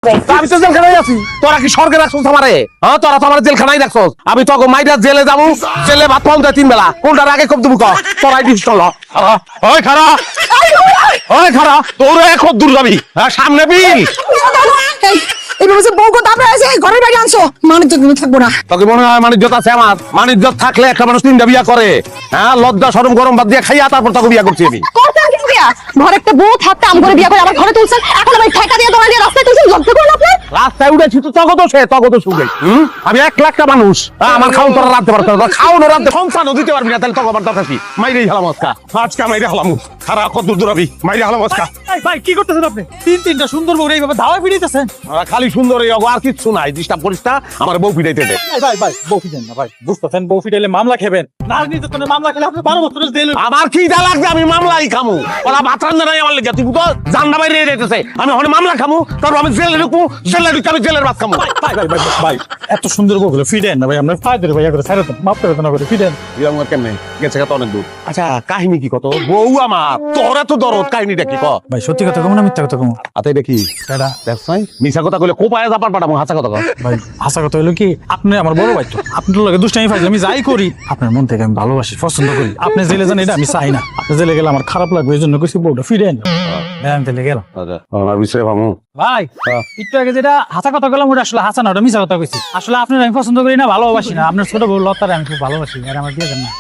আমি তো জেলখানায় আছি, তোরা কি স্বর্গে রাখছস আমারে? হ্যাঁ, তোরা তো আমার জেলখানায় রাখছস। আমি তোকে মাইরা জেলে যাবো, জেলে ভাত পাউন দেয় 3 বেলা। কোনটার আগে কব দেবো? তোরাই ডিসিশন ল। ওই খারা, ওই খারা, তোর এক দূর যাবি। হ্যাঁ, সামনে বিল। এইভাবে যে বউকে দাবড়া আছে ঘরের বাইরে আনছো, মানিজ্য তুমি থাকবো না। তোকে মনে হয় মানিজ্যত আছে? আমার মানিজ্যত থাকলে একটা মানুষ 3টা বিয়া করে। হ্যাঁ, লজ্জা শরম গরম বাদ দিয়ে খাইয়া তারপর তোকে বিয়া করছি আমি। করতে কি বিয়া? ঘরে একটা বউ থাকতে আম করে বিয়া করে আমার ঘরে তুলছেন, এখন আমি ঠেকা দিয়ে তোমার দিয়ে রাস্তায় তুলছেন, লজ্জা করো আপনার? রাস্তায় উঠেছি তো তখন তো সে তখন তো শুনে আমি 1 লাখটা মানুষ। আমার খাওন তোরা রাখতে পারতো না, খাওন রাখতে সংসারও দিতে পারবি না, তাহলে তখন আমার দরকার কি? মাইরেই হলাম আজকা, আজকা মাইরে হলাম। খারাপ কত দূর দূরাবি, মাইরে হলাম আজকা। ভাই কি করতেছেন আপনি? তিনটা সুন্দর বউ এইভাবে ধাওয়া পিড়াইতেছেন। খালি সুন্দর এই অগো, আর কিচ্ছু নাই। ডিস্টার্ব করিস না, আমার বউ পিটাইতে দে। ভাই বউ ফিটেন না ভাই, বুঝতেছেন বউ ফিটাইলে মামলা খেবেন। নারী নির্যাতনের মামলা খেলে আপনি 12 বছরের জেল। আমার কি দা লাগবে? আমি মামলাই খামু। ওরা বাতরান নাই আমার লেগে, তুই তো জান্না বাইরে রেখেছে। আমি ওখানে মামলা খামু, তারপর আমি জেলে ঢুকবো, জেলে ঢুকে আমি জেলের ভাত খামু। ভাই এত সুন্দর বউ গুলো ফিটেন না ভাই, আমরা ফায়দের ভাই করে ছাড়েন, মাফ করে দেন করে ফিটেন। আমার কেমনে গেছে কত অনেক দূর। আচ্ছা, কাহিনী কি কত? বউ আমার, তোরা তো দরদ, কাহিনীটা কি ক? ভাই সত্যি কথা কম না মিথ্যা কথা কম? আতে দেখি এটা দেখছ নাই, মিছা কথা কইলে কোপায় যাবার পাঠাবো, হাসা কথা কর। ভাই হাসা কথা হলো কি, আপনি আমার বড় ভাই, তো আপনার লগে দুষ্টামি ফাইলে আমি যাই করি আপনার মন থেকে আমি ভালোবাসি, পছন্দ করি। আপনি জেলে যান এটা আমি চাই না, আপনি জেলে গেলে আমার খারাপ লাগবে, এই জন্য কইছি বউটা ফিরেন। আমি তাহলে গেলাম। আচ্ছা, আমার বিষয়ে ভাবো। ভাই একটু আগে যেটা হাসা কথা বললাম ওটা আসলে হাসা না, ওটা মিছা কথা কইছি। আসলে আপনার আমি পছন্দ করি না, ভালোবাসি না। আপনার ছোট বউ লতারে আমি খুব ভালোবাসি, আর আমার দিয়ে দেন না।